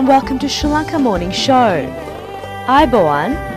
welcome to Sri Lanka Morning Show. Ayubowan.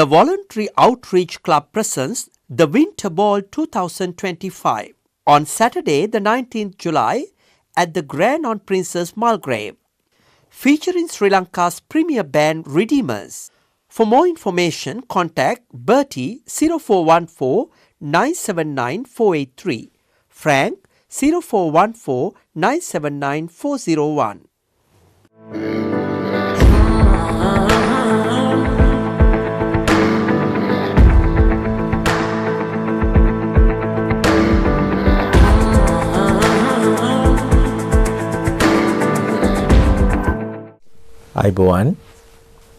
The Voluntary Outreach Club presents the Winter Ball 2025 on Saturday the 19th July at the Grand on Princess Mulgrave, featuring Sri Lanka's premier band Redeemers. For more information, contact Bertie 0414 979 483, Frank 0414 979 401. Ayubowan.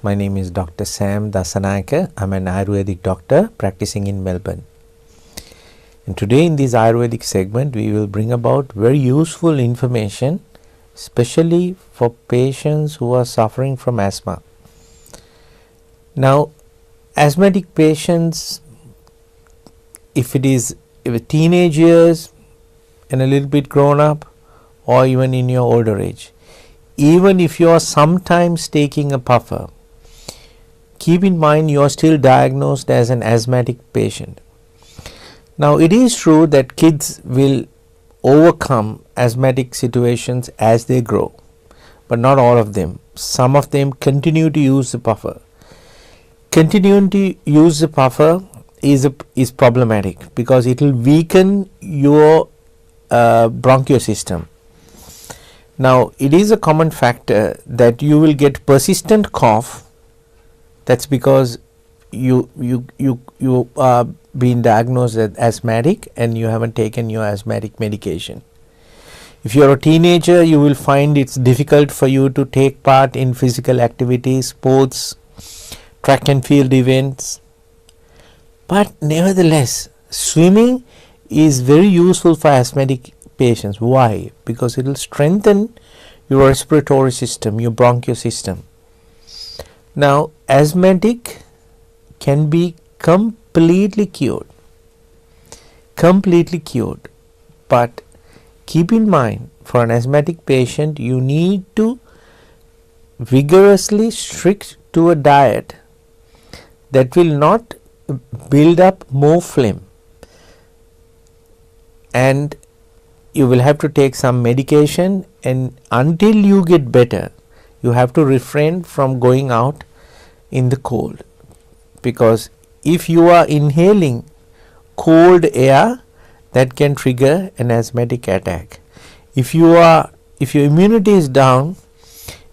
My name is Dr. Sam Dasanayake. I'm an Ayurvedic doctor practicing in Melbourne. And today in this Ayurvedic segment, we will bring about very useful information especially for patients who are suffering from asthma. Now, asthmatic patients, if teenage years and a little bit grown up, or even in your older age, even if you are sometimes taking a puffer, keep in mind you are still diagnosed as an asthmatic patient. Now, it is true that kids will overcome asthmatic situations as they grow, but not all of them. Some of them continue to use the puffer. Continuing to use the puffer is problematic because it will weaken your bronchial system. Now, it is a common factor that you will get persistent cough. That's because you are being diagnosed as asthmatic and you haven't taken your asthmatic medication. If you are a teenager, you will find it's difficult for you to take part in physical activities, sports, track and field events. But nevertheless, swimming is very useful for asthmatic patients. Why? Because it will strengthen your respiratory system, your bronchial system. Now, asthmatic can be completely cured, but keep in mind, for an asthmatic patient, you need to vigorously stick to a diet that will not build up more phlegm, and you will have to take some medication, and until you get better, you have to refrain from going out in the cold, because if you are inhaling cold air, that can trigger an asthmatic attack. If your immunity is down,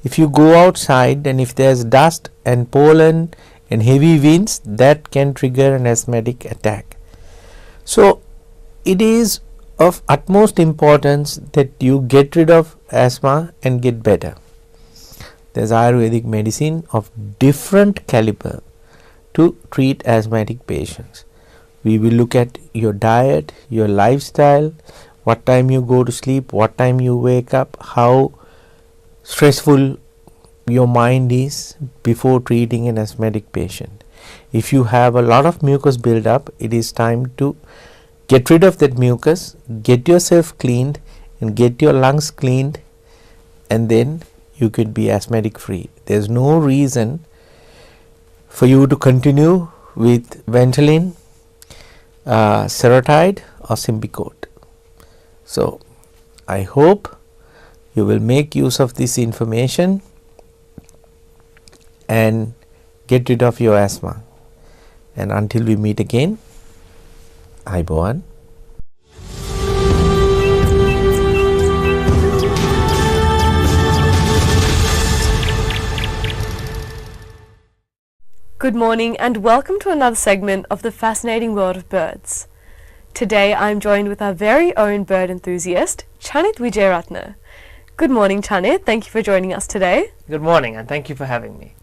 if you go outside and if there's dust and pollen and heavy winds, that can trigger an asthmatic attack. So it is of utmost importance that you get rid of asthma and get better. There's Ayurvedic medicine of different caliber to treat asthmatic patients. We will look at your diet, your lifestyle, what time you go to sleep, what time you wake up, how stressful your mind is before treating an asthmatic patient. If you have a lot of mucus build up, it is time to get rid of that mucus, get yourself cleaned and get your lungs cleaned, and then you could be asthmatic free. There's no reason for you to continue with Ventolin, Seretide or Symbicort. So I hope you will make use of this information and get rid of your asthma. And until we meet again, Ayubowan. Good morning and welcome to another segment of the fascinating world of birds. Today I'm joined with our very own bird enthusiast, Chanit Wijeratne. Good morning, Chanit. Thank you for joining us today. Good morning and thank you for having me.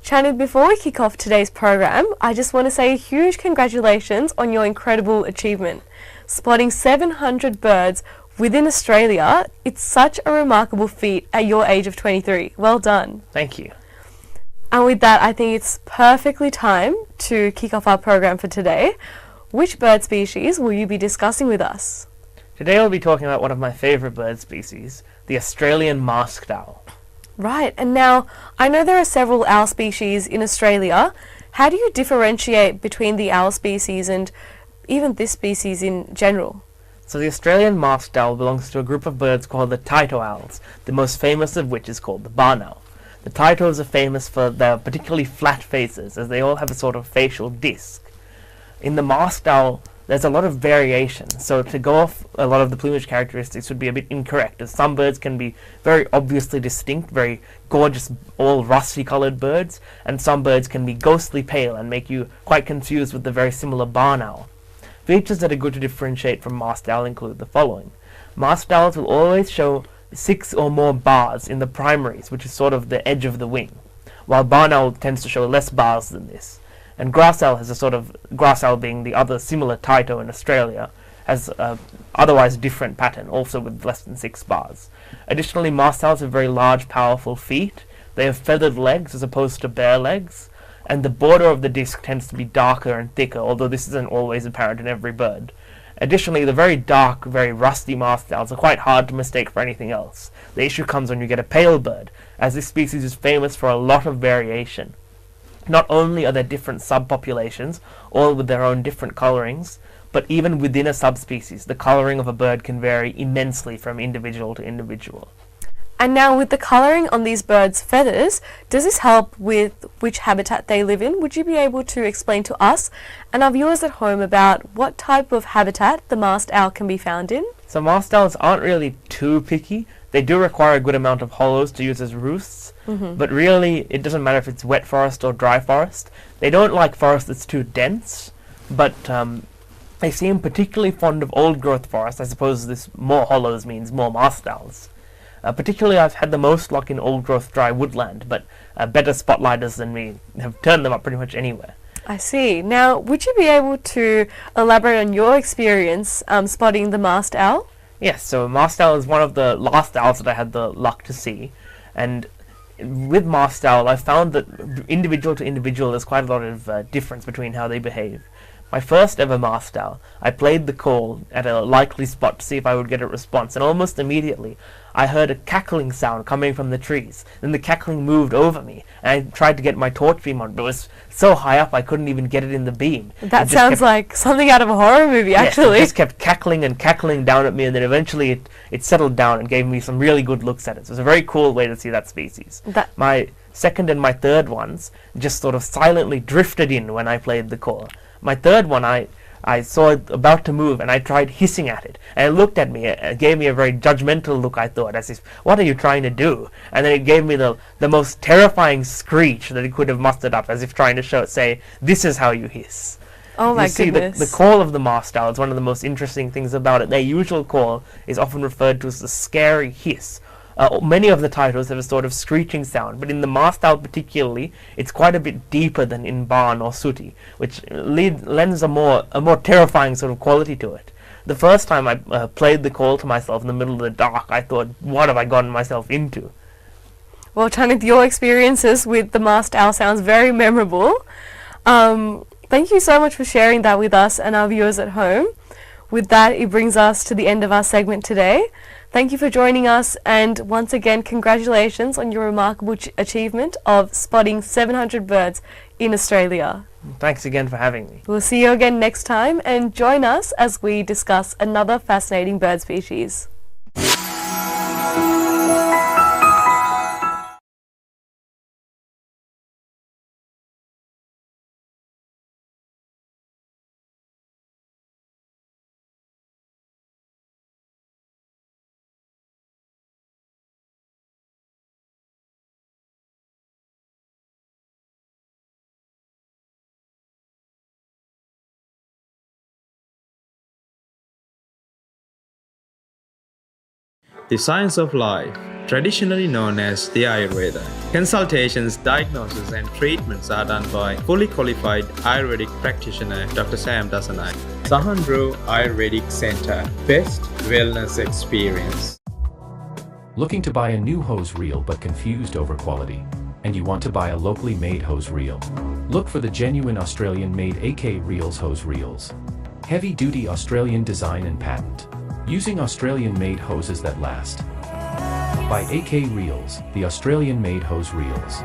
Chanit, before we kick off today's program, I just want to say a huge congratulations on your incredible achievement. Spotting 700 birds within Australia, it's such a remarkable feat at your age of 23. Well done. Thank you. And with that, I think it's perfectly time to kick off our program for today. Which bird species will you be discussing with us? Today I'll be talking about one of my favourite bird species, the Australian masked owl. Right, and now I know there are several owl species in Australia. How do you differentiate between the owl species and even this species in general? So the Australian masked owl belongs to a group of birds called the Taito owls, the most famous of which is called the barn owl. The Taitos are famous for their particularly flat faces, as they all have a sort of facial disc. In the masked owl, there's a lot of variation, so to go off a lot of the plumage characteristics would be a bit incorrect, as some birds can be very obviously distinct, very gorgeous, all rusty coloured birds, and some birds can be ghostly pale and make you quite confused with the very similar barn owl. Features that are good to differentiate from masked owl include the following. Masked owls will always show 6 or more bars in the primaries, which is sort of the edge of the wing, while barn owl tends to show less bars than this. And grass owl has a sort of, grass owl being the other similar Taito in Australia, has a otherwise different pattern, also with less than 6 bars. Additionally, mast owls have very large, powerful feet. They have feathered legs as opposed to bare legs, and the border of the disc tends to be darker and thicker, although this isn't always apparent in every bird. Additionally, the very dark, very rusty mast owls are quite hard to mistake for anything else. The issue comes when you get a pale bird, as this species is famous for a lot of variation. Not only are there different subpopulations, all with their own different colorings, but even within a subspecies, the coloring of a bird can vary immensely from individual to individual. And now with the colouring on these birds' feathers, does this help with which habitat they live in? Would you be able to explain to us and our viewers at home about what type of habitat the mast owl can be found in? So mast owls aren't really too picky. They do require a good amount of hollows to use as roosts, but really it doesn't matter if it's wet forest or dry forest. They don't like forest that's too dense, but they seem particularly fond of old growth forest. I suppose this more hollows means more mast owls. Particularly, I've had the most luck in old-growth dry woodland, but better spotlighters than me have turned them up pretty much anywhere. I see. Now, would you be able to elaborate on your experience spotting the mast owl? Yes, so mast owl is one of the last owls that I had the luck to see, and with mast owl, I found that individual to individual, there's quite a lot of difference between how they behave. My first ever mast owl, I played the call at a likely spot to see if I would get a response, and almost immediately I heard a cackling sound coming from the trees. Then the cackling moved over me, and I tried to get my torch beam on, but it was so high up I couldn't even get it in the beam. That sounds like something out of a horror movie, actually. Yes, it just kept cackling and cackling down at me, and then eventually it settled down and gave me some really good looks at it. So it was a very cool way to see that species. My second and my third ones just sort of silently drifted in when I played the call. My third one, I saw it about to move, and I tried hissing at it. And it looked at me, it gave me a very judgmental look, I thought, as if, what are you trying to do? And then it gave me the most terrifying screech that it could have mustered up, as if trying to say, this is how you hiss. Oh my goodness. The call of the mast owl is one of the most interesting things about it. Their usual call is often referred to as the scary hiss. Many of the titles have a sort of screeching sound, but in the mast owl particularly, it's quite a bit deeper than in barn or sooty, which lends a more terrifying sort of quality to it. The first time I played the call to myself in the middle of the dark, I thought, what have I gotten myself into? Well, Tanith, your experiences with the mast owl sounds very memorable. Thank you so much for sharing that with us and our viewers at home. With that, it brings us to the end of our segment today. Thank you for joining us, and once again, congratulations on your remarkable achievement of spotting 700 birds in Australia. Thanks again for having me. We'll see you again next time, and join us as we discuss another fascinating bird species. The science of life, traditionally known as the Ayurveda. Consultations, diagnosis and treatments are done by fully qualified Ayurvedic practitioner Dr. Sam Dasanai. Sahandro Ayurvedic Center, best wellness experience. Looking to buy a new hose reel but confused over quality? And you want to buy a locally made hose reel? Look for the genuine Australian-made AK Reels hose reels. Heavy-duty Australian design and patent. Using Australian-made hoses that last. By AK Reels, the Australian-made hose reels.